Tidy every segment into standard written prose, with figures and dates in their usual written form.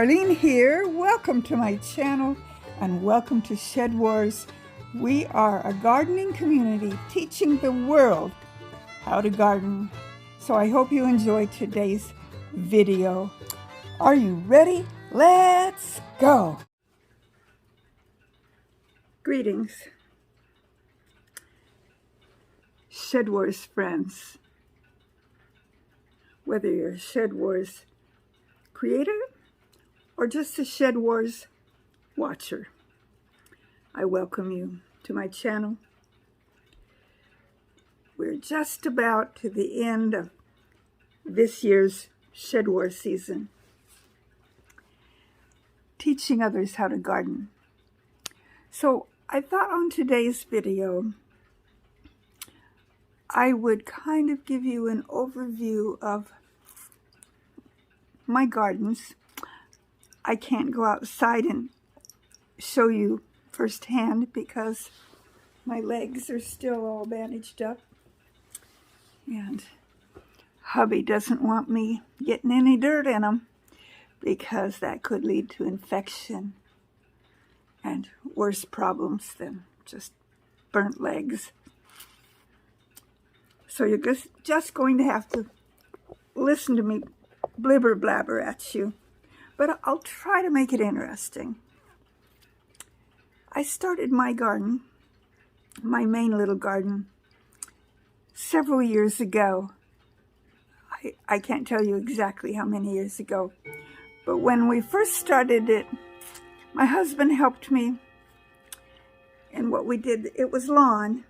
Darlene here. Welcome to my channel and welcome to Shed Wars. We are a gardening community teaching the world how to garden. So I hope you enjoy today's video. Are you ready? Let's go. Greetings, Shed Wars friends. Whether you're a Shed Wars creator or just a Shed Wars watcher, I welcome you to my channel. We're just about to the end of this year's Shed Wars season, teaching others how to garden. So I thought on today's video, I would kind of give you an overview of my gardens. I can't go outside and show you firsthand because my legs are still all bandaged up. And hubby doesn't want me getting any dirt in them because that could lead to infection and worse problems than just burnt legs. So you're just going to have to listen to me blibber blabber at you, but I'll try to make it interesting. I started my garden, my main little garden, several years ago. I can't tell you exactly how many years ago, but when we first started it, my husband helped me, and what we did, it was lawn.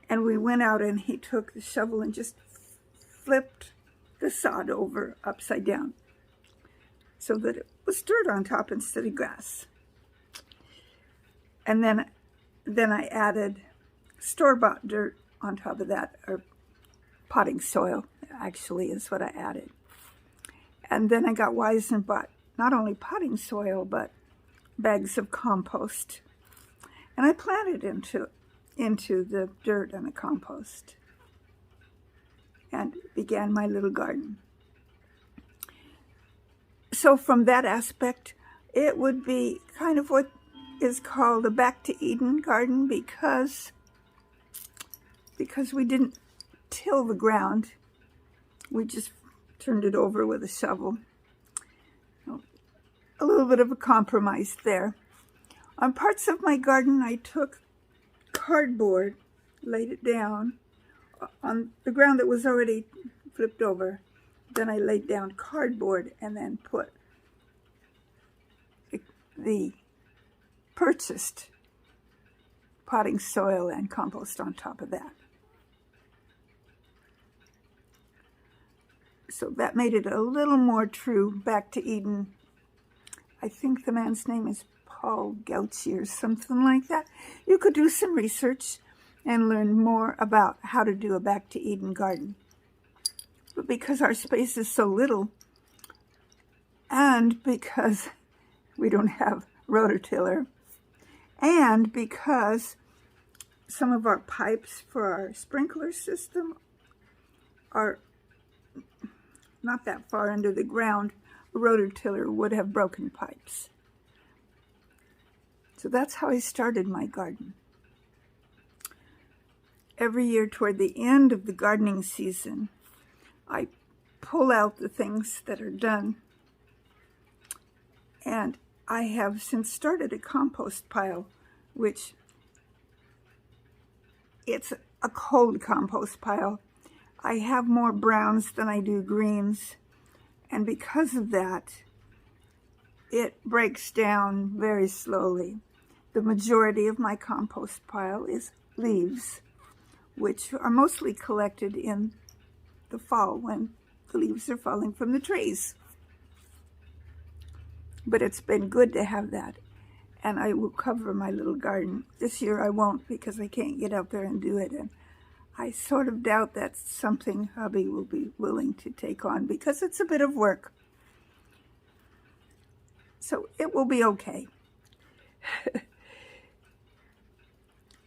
And we went out and he took the shovel and just flipped the sod over upside down so that it was dirt on top instead of grass. And then I added store-bought dirt on top of that, or potting soil actually is what I added. And then I got wise and bought not only potting soil but bags of compost. And I planted into the dirt and the compost and began my little garden. So from that aspect, it would be kind of what is called a back to Eden garden because we didn't till the ground. We just turned it over with a shovel. A little bit of a compromise there. On parts of my garden, I took cardboard, laid it down on the ground that was already flipped over. Then I laid down cardboard and then put the purchased potting soil and compost on top of that. So that made it a little more true, back to Eden. I think the man's name is Paul Gauchi or something like that. You could do some research and learn more about how to do a back to Eden garden. But because our space is so little, and because we don't have rototiller, and because some of our pipes for our sprinkler system are not that far under the ground, a rototiller would have broken pipes. So that's how I started my garden. Every year toward the end of the gardening season, I pull out the things that are done. And I have since started a compost pile, which it's a cold compost pile. I have more browns than I do greens. And because of that, it breaks down very slowly. The majority of my compost pile is leaves, which are mostly collected in the fall when the leaves are falling from the trees. But it's been good to have that. And I will cover my little garden. This year I won't because I can't get out there and do it. And I sort of doubt that's something hubby will be willing to take on because it's a bit of work. So it will be okay.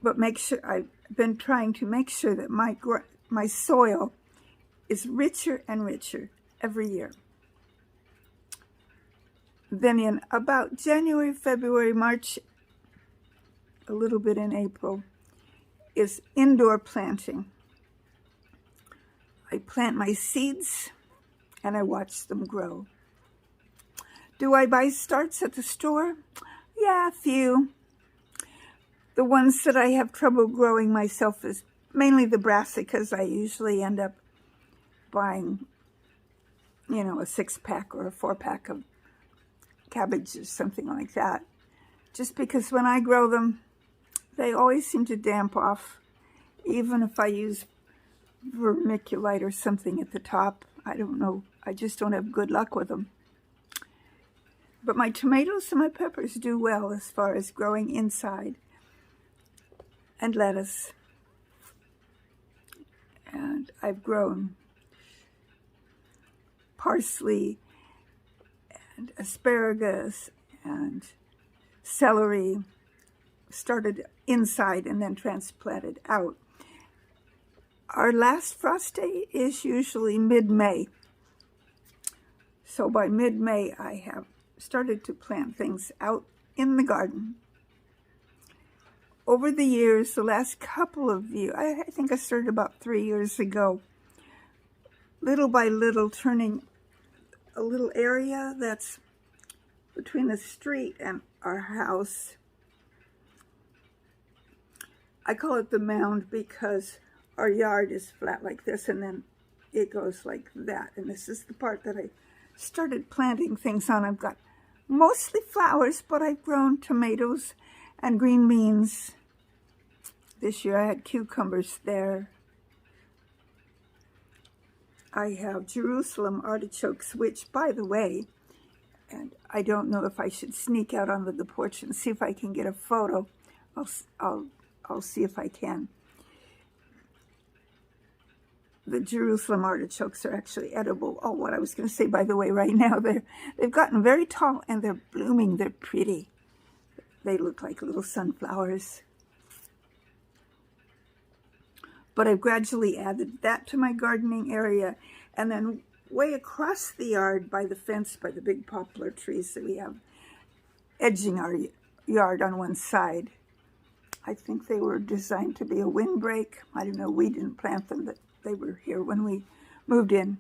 But make sure, I've been trying to make sure that my soil is richer and richer every year. Then in about January, February, March, a little bit in April, is indoor planting. I plant my seeds and I watch them grow. Do I buy starts at the store? Yeah, a few. The ones that I have trouble growing myself is mainly the brassicas. I usually end up buying, a 6-pack or a 4-pack of cabbage or something like that. Just because when I grow them, they always seem to damp off, even if I use vermiculite or something at the top. I don't know. I just don't have good luck with them. But my tomatoes and my peppers do well as far as growing inside. And lettuce. And I've grown parsley and asparagus and celery. Started inside and then transplanted out. Our last frost day is usually mid-May. So by mid-May, I have started to plant things out in the garden. Over the years, the last couple of years, I think I started about 3 years ago, little by little turning a little area that's between the street and our house. I call it the mound because our yard is flat like this and then it goes like that. And this is the part that I started planting things on. I've got mostly flowers, but I've grown tomatoes and green beans. This year I had cucumbers there. I have Jerusalem artichokes, which, by the way, and I don't know if I should sneak out onto the porch and see if I can get a photo. I'll see if I can. The Jerusalem artichokes are actually edible. Oh, what I was going to say, by the way, right now, they've gotten very tall and they're blooming. They're pretty. They look like little sunflowers. But I've gradually added that to my gardening area. And then way across the yard by the fence, by the big poplar trees that we have edging our yard on one side. I think they were designed to be a windbreak. I don't know, we didn't plant them, but they were here when we moved in.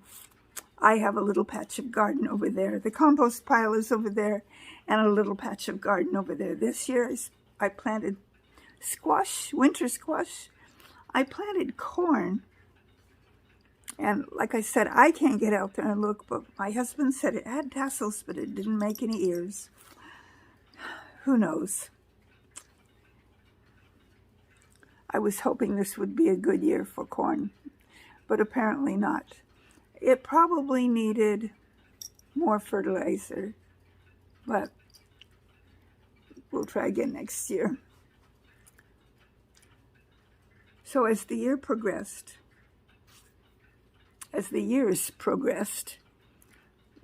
I have a little patch of garden over there. The compost pile is over there and a little patch of garden over there. This year I planted squash, winter squash. I planted corn. And like I said, I can't get out there and look, but my husband said it had tassels, but it didn't make any ears. Who knows? I was hoping this would be a good year for corn, but apparently not. It probably needed more fertilizer, but we'll try again next year. So as the years progressed,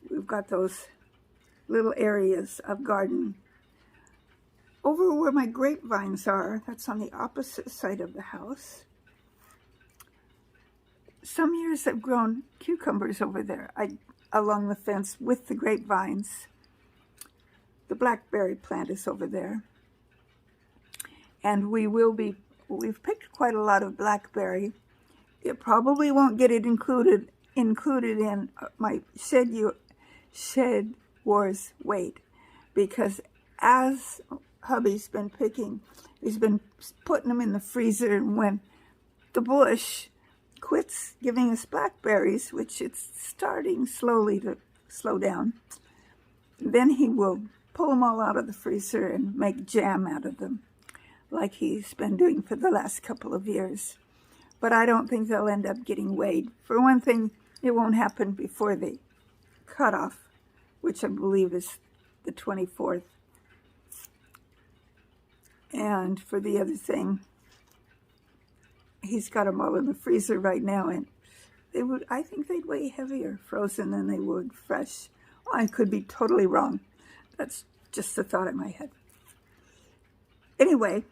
we've got those little areas of garden. Over where my grapevines are, that's on the opposite side of the house. Some years I've grown cucumbers over there, along the fence with the grapevines. The blackberry plant is over there. And we've picked quite a lot of blackberry. It probably won't get it included in my SHEDWARS weight, because as hubby's been picking, he's been putting them in the freezer, and when the bush quits giving us blackberries, which it's starting slowly to slow down, then he will pull them all out of the freezer and make jam out of them, like he's been doing for the last couple of years. But I don't think they'll end up getting weighed. For one thing, it won't happen before the cutoff, which I believe is the 24th. And for the other thing, he's got them all in the freezer right now, and I think they'd weigh heavier frozen than they would fresh. I could be totally wrong. That's just a thought in my head. Anyway,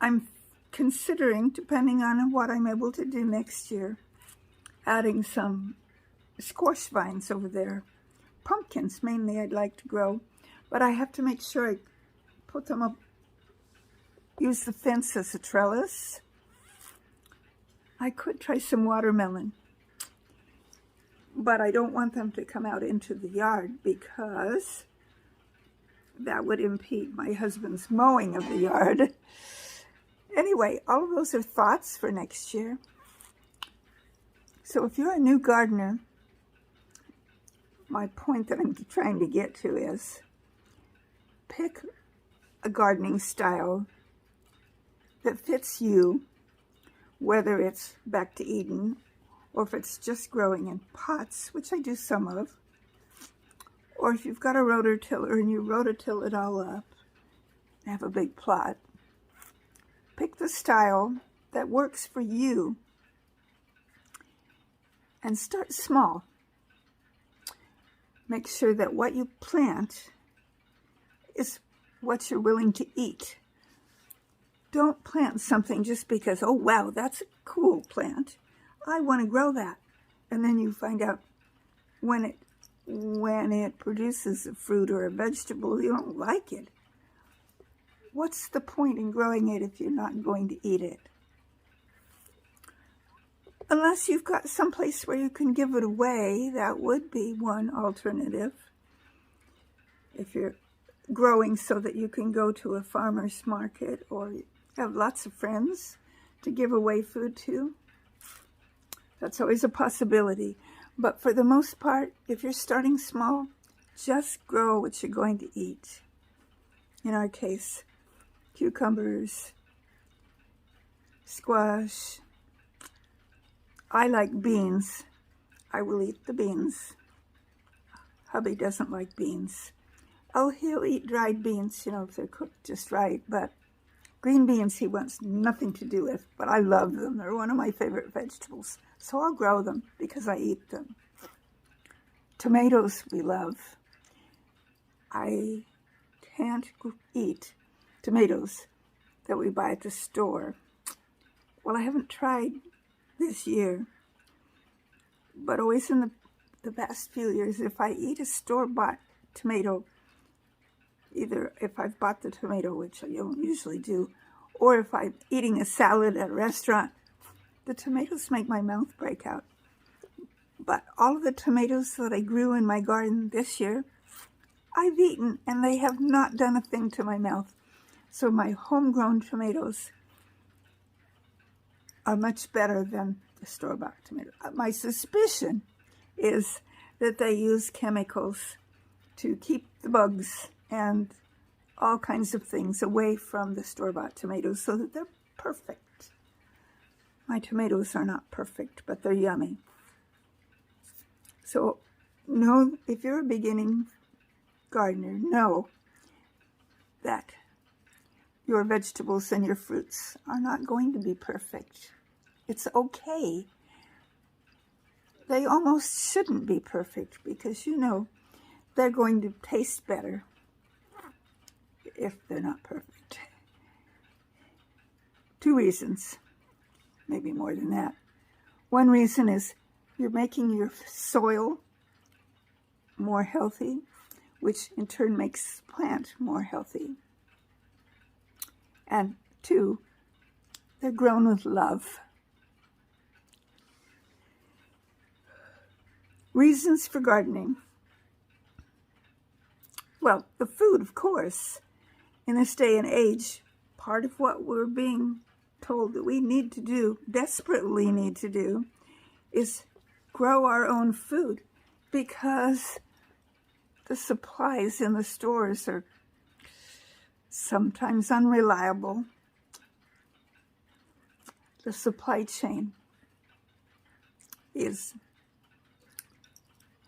I'm considering, depending on what I'm able to do next year, adding some squash vines over there, pumpkins mainly I'd like to grow, but I have to make sure I put them up, use the fence as a trellis. I could try some watermelon, but I don't want them to come out into the yard because that would impede my husband's mowing of the yard. Anyway, all of those are thoughts for next year. So if you're a new gardener, my point that I'm trying to get to is pick a gardening style that fits you, whether it's back to Eden or if it's just growing in pots, which I do some of, or if you've got a rototiller and you rototill it all up and have a big plot. Pick the style that works for you and start small. Make sure that what you plant is what you're willing to eat. Don't plant something just because, oh wow, that's a cool plant, I want to grow that. And then you find out when it produces a fruit or a vegetable, you don't like it. What's the point in growing it if you're not going to eat it? Unless you've got someplace where you can give it away, that would be one alternative. If you're growing so that you can go to a farmer's market or have lots of friends to give away food to, that's always a possibility. But for the most part, if you're starting small, just grow what you're going to eat. In our case, cucumbers, squash. I like beans. I will eat the beans. Hubby doesn't like beans. Oh, he'll eat dried beans, if they're cooked just right. But green beans he wants nothing to do with. But I love them. They're one of my favorite vegetables. So I'll grow them because I eat them. Tomatoes we love. I can't eat tomatoes that we buy at the store. Well, I haven't tried this year, but always in the past few years, if I eat a store-bought tomato, either if I've bought the tomato, which I don't usually do, or if I'm eating a salad at a restaurant, the tomatoes make my mouth break out. But all of the tomatoes that I grew in my garden this year, I've eaten, and they have not done a thing to my mouth. So my homegrown tomatoes are much better than the store-bought tomato. My suspicion is that they use chemicals to keep the bugs and all kinds of things away from the store-bought tomatoes so that they're perfect. My tomatoes are not perfect, but they're yummy. So know, if you're a beginning gardener, know that your vegetables and your fruits are not going to be perfect. It's okay. They almost shouldn't be perfect because they're going to taste better if they're not perfect. 2 reasons, maybe more than that. One reason is you're making your soil more healthy, which in turn makes the plant more healthy. And 2, they're grown with love. Reasons for gardening. Well, the food, of course. In this day and age, part of what we're being told that we need to do, desperately need to do, is grow our own food because the supplies in the stores are sometimes unreliable. The supply chain is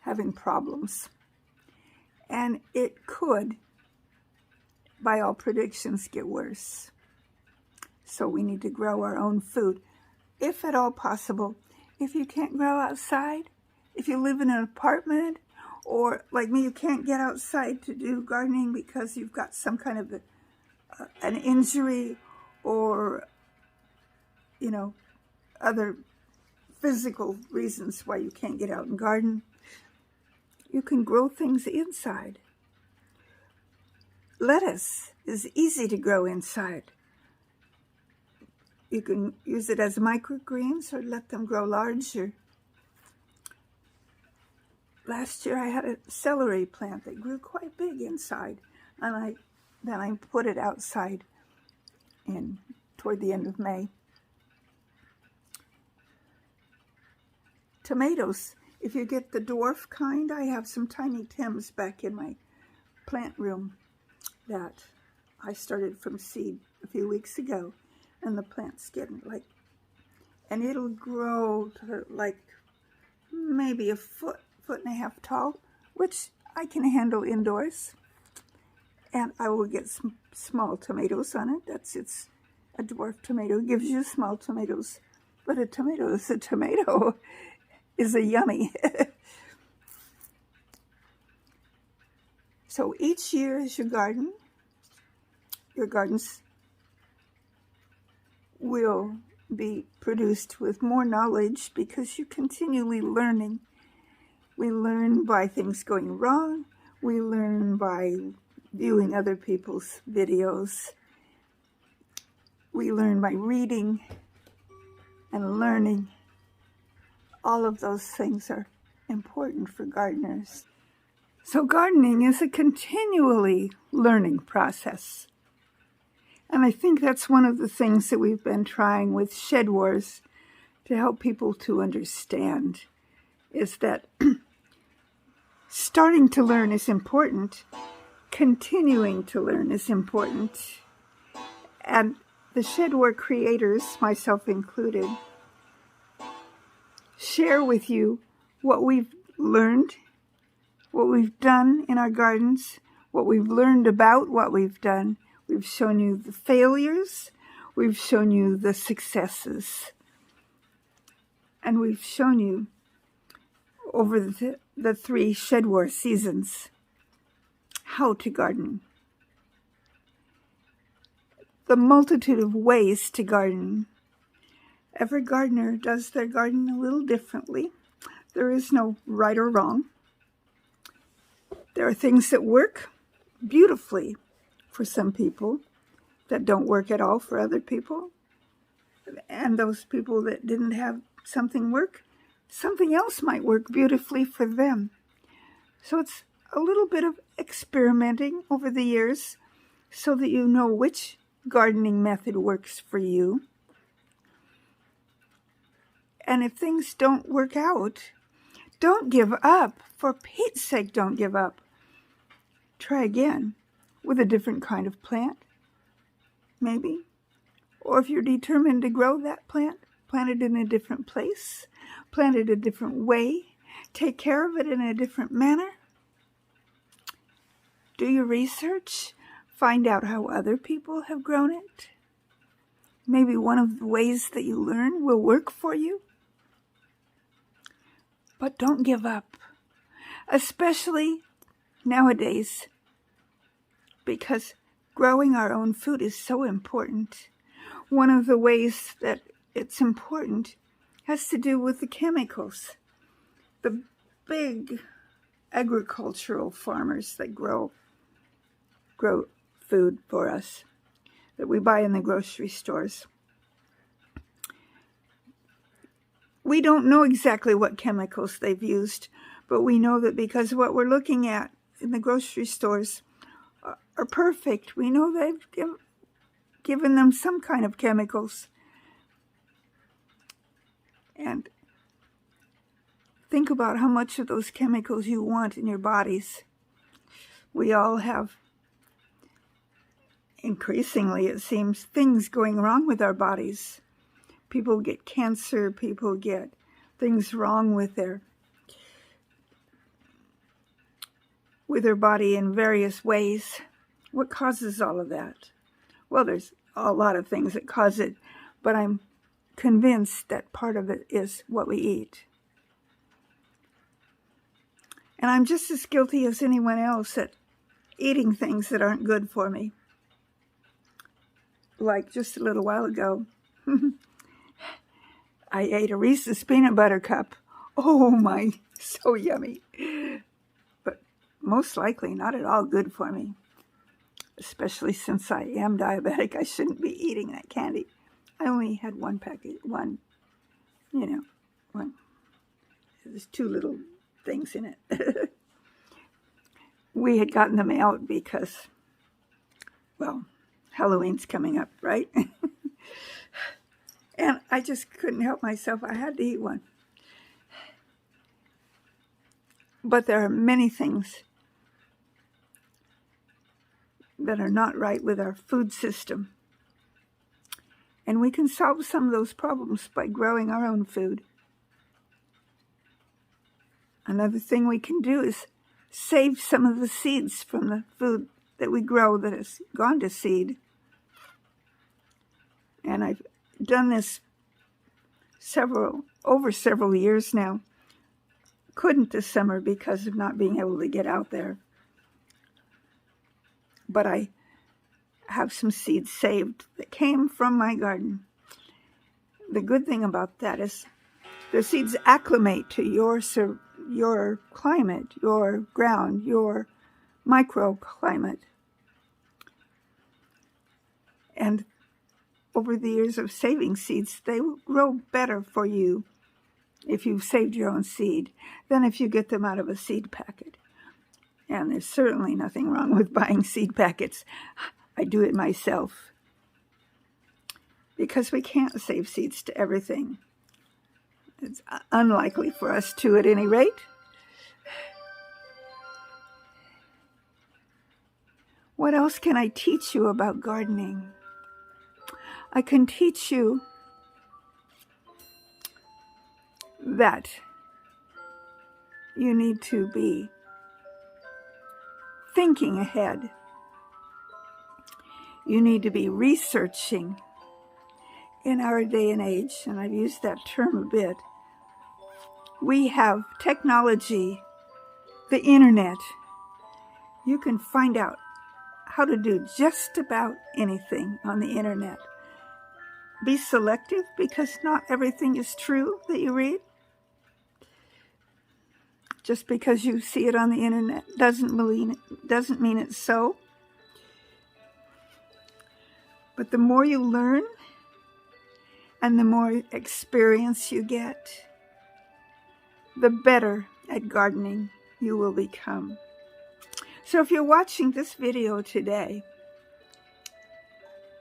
having problems. And it could, by all predictions, get worse. So we need to grow our own food, if at all possible. If you can't grow outside, if you live in an apartment, or like me, you can't get outside to do gardening because you've got some kind of an injury or, other physical reasons why you can't get out and garden. you can grow things inside. Lettuce is easy to grow inside. You can use it as microgreens or let them grow larger. Last year I had a celery plant that grew quite big inside, and then I put it outside toward the end of May. Tomatoes, if you get the dwarf kind, I have some tiny Tims back in my plant room that I started from seed a few weeks ago, and the plant's getting and it'll grow to like maybe a foot and a half tall, which I can handle indoors. And I will get some small tomatoes on it. It's a dwarf tomato. It gives you small tomatoes, but a tomato is a tomato. Is a yummy. So each year as you garden, your gardens will be produced with more knowledge because you're continually learning. We learn by things going wrong. We learn by viewing other people's videos. We learn by reading and learning. All of those things are important for gardeners. So gardening is a continually learning process. And I think that's one of the things that we've been trying with SHEDWARS to help people to understand, is that starting to learn is important, continuing to learn is important, and the SHEDWARS creators, myself included, share with you what we've learned, what we've done in our gardens, what we've learned about what we've done. We've shown you the failures, we've shown you the successes, and we've shown you over the 3 SHEDWARS seasons how to garden. The multitude of ways to garden. Every gardener does their garden a little differently. There is no right or wrong. There are things that work beautifully for some people that don't work at all for other people. And those people that didn't have something work, something else might work beautifully for them. So it's a little bit of experimenting over the years so that you know which gardening method works for you. And if things don't work out, don't give up. For Pete's sake, don't give up. Try again with a different kind of plant, maybe. Or if you're determined to grow that plant, plant it in a different place, plant it a different way, take care of it in a different manner. Do your research, find out how other people have grown it. Maybe one of the ways that you learn will work for you. But don't give up, especially nowadays, because growing our own food is so important. One of the ways that it's important has to do with the chemicals. The big agricultural farmers that grow food for us that we buy in the grocery stores. We don't know exactly what chemicals they've used, but we know that because what we're looking at in the grocery stores are perfect. We know they've given them some kind of chemicals. And think about how much of those chemicals you want in your bodies. We all have, increasingly it seems, things going wrong with our bodies. People get cancer, people get things wrong with their body in various ways. What causes all of that? Well, there's a lot of things that cause it, but I'm convinced that part of it is what we eat. And I'm just as guilty as anyone else at eating things that aren't good for me. Like just a little while ago, I ate a Reese's peanut butter cup. Oh my, so yummy. most likely not at all good for me, especially since I am diabetic. I shouldn't be eating that candy. I only had one packet, one. There's 2 little things in it. We had gotten them out because, well, Halloween's coming up, right? And I just couldn't help myself. I had to eat one. But there are many things that are not right with our food system. And we can solve some of those problems by growing our own food. Another thing we can do is save some of the seeds from the food that we grow that has gone to seed. And I've done this over several years now. Couldn't this summer because of not being able to get out there. But I have some seeds saved that came from my garden. The good thing about that is the seeds acclimate to your climate, your ground, your microclimate. And over the years of saving seeds, they will grow better for you if you've saved your own seed than if you get them out of a seed packet. And there's certainly nothing wrong with buying seed packets. I do it myself because we can't save seeds to everything. It's unlikely for us to, at any rate. What else can I teach you about gardening? I can teach you that you need to be thinking ahead. You need to be researching in our day and age, and I've used that term a bit. We have technology, the internet. You can find out how to do just about anything on the internet. Be selective because not everything is true that you read. Just because you see it on the internet doesn't mean it's so. But the more you learn and the more experience you get, the better at gardening you will become. So if you're watching this video today,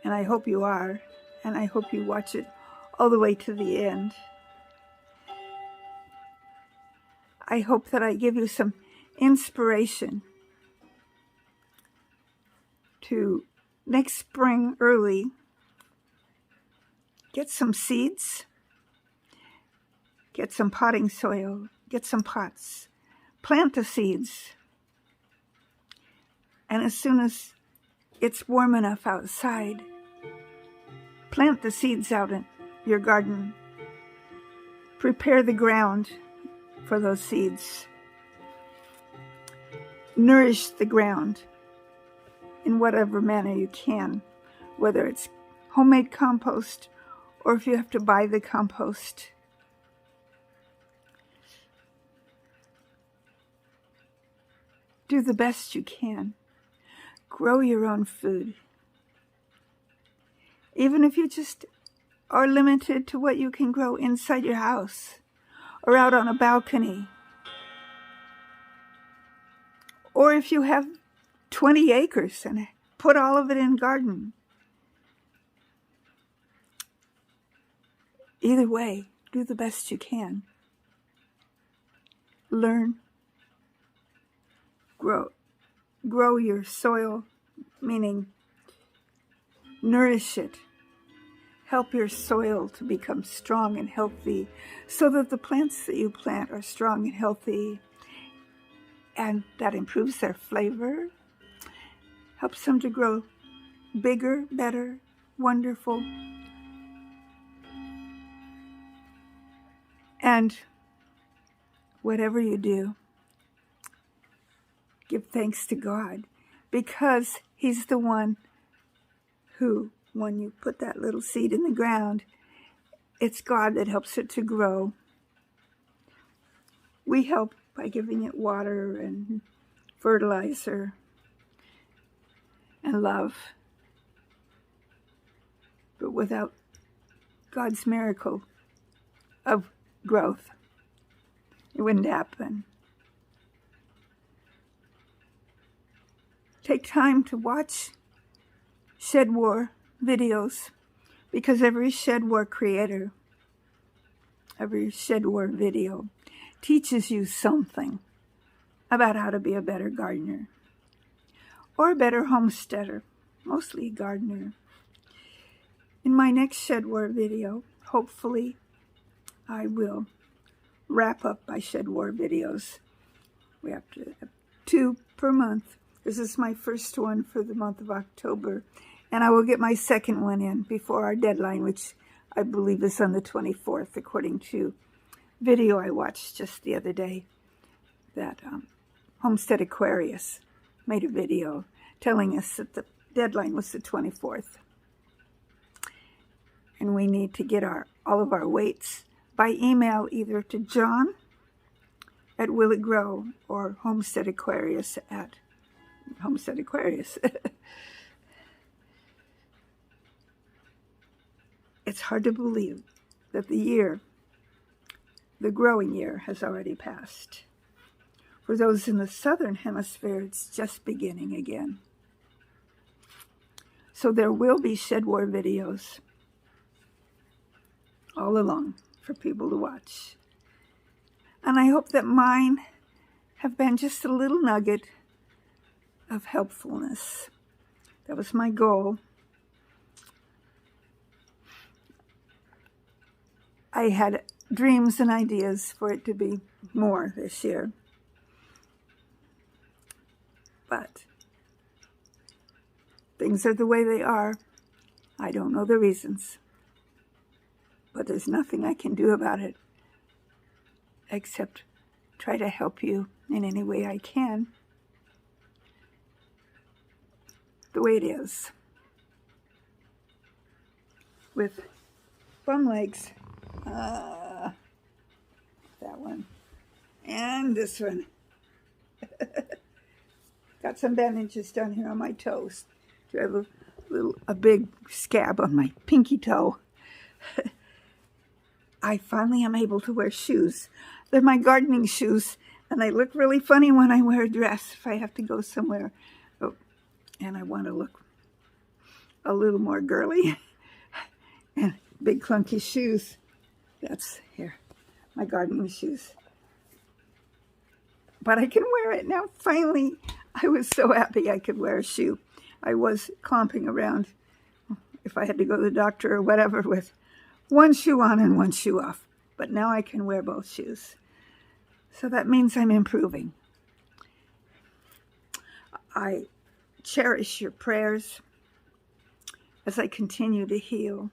and I hope you are, and I hope you watch it all the way to the end, I hope that I give you some inspiration to next spring early get some seeds, get some potting soil, get some pots, plant the seeds, and as soon as it's warm enough outside, plant the seeds out in your garden. Prepare the ground for those seeds. Nourish the ground in whatever manner you can, whether it's homemade compost or if you have to buy the compost. Do the best you can. Grow your own food. Even if you just are limited to what you can grow inside your house or out on a balcony. Or if you have 20 acres and put all of it in garden. Either way, do the best you can. Learn. Grow your soil, meaning nourish it. Help your soil to become strong and healthy so that the plants that you plant are strong and healthy. And that improves their flavor, helps them to grow bigger, better, wonderful. And whatever you do, give thanks to God, because He's the one who, when you put that little seed in the ground, it's God that helps it to grow. We help by giving it water and fertilizer and love. But without God's miracle of growth, it wouldn't happen. Take time to watch SHEDWAR videos, because every SHEDWAR creator, every SHEDWAR video teaches you something about how to be a better gardener or a better homesteader, mostly gardener. In my next SHEDWAR video, hopefully I will wrap up my SHEDWAR videos. We have to have 2 per month. This is my first one for the month of October, and I will get my second one in before our deadline, which I believe is on the 24th, according to video I watched just the other day. That Homestead Aquarius made a video telling us that the deadline was the 24th. And we need to get all of our weights by email, either to John at Will It Grow or Homestead Aquarius at Homestead Aquarius. It's hard to believe that the growing year has already passed. For those in the southern hemisphere, it's just beginning again. So there will be SHEDWAR videos all along for people to watch. And I hope that mine have been just a little nugget of helpfulness. That was my goal. I had dreams and ideas for it to be more this year. But things are the way they are. I don't know the reasons. But there's nothing I can do about it except try to help you in any way I can. The way it is. With bum legs. That one. And this one. Got some bandages down here on my toes. I have a big scab on my pinky toe. I finally am able to wear shoes. They're my gardening shoes, and they look really funny when I wear a dress if I have to go somewhere. Oh, and I want to look a little more girly. And big clunky shoes. That's here, my gardening shoes. But I can wear it now. Finally, I was so happy I could wear a shoe. I was clomping around, if I had to go to the doctor or whatever, with one shoe on and one shoe off. But now I can wear both shoes. So that means I'm improving. I cherish your prayers as I continue to heal.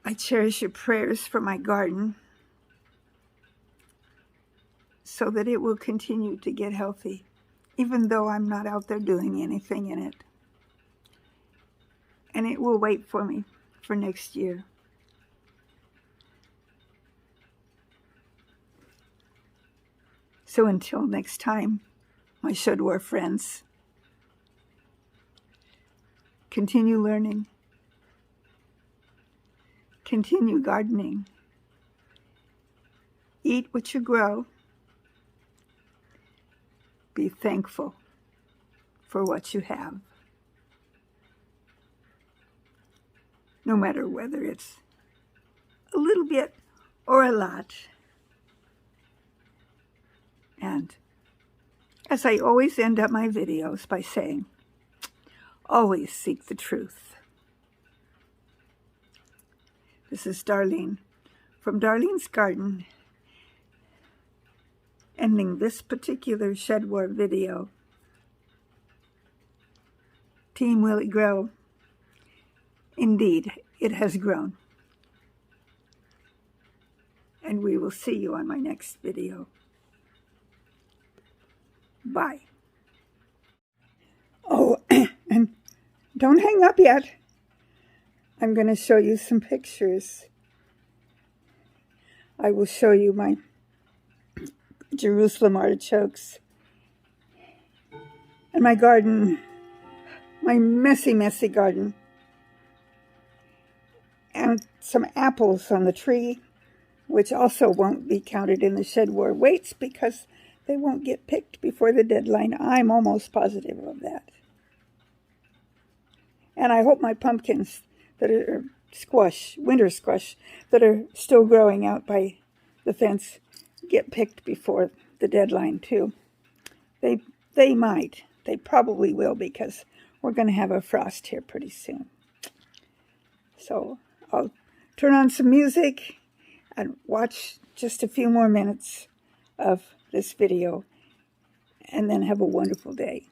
I cherish your prayers for my garden so that it will continue to get healthy, even though I'm not out there doing anything in it. And it will wait for me for next year. So until next time, my SHEDWAR friends, continue learning, continue gardening, eat what you grow, be thankful for what you have. No matter whether it's a little bit or a lot. And as I always end up my videos by saying, always seek the truth. This is Darlene from Darlene's Garden, ending this particular SHEDWAR video. Team, will it grow? Indeed, it has grown. And we will see you on my next video. Bye. Oh, and don't hang up yet. I'm going to show you some pictures. I will show you my Jerusalem artichokes. And my garden, my messy, messy garden. And some apples on the tree, which also won't be counted in the SHEDWAR weights because they won't get picked before the deadline. I'm almost positive of that. And I hope my pumpkins that are squash, winter squash, that are still growing out by the fence get picked before the deadline too. They might. They probably will because we're going to have a frost here pretty soon. So I'll turn on some music and watch just a few more minutes of this video and then have a wonderful day.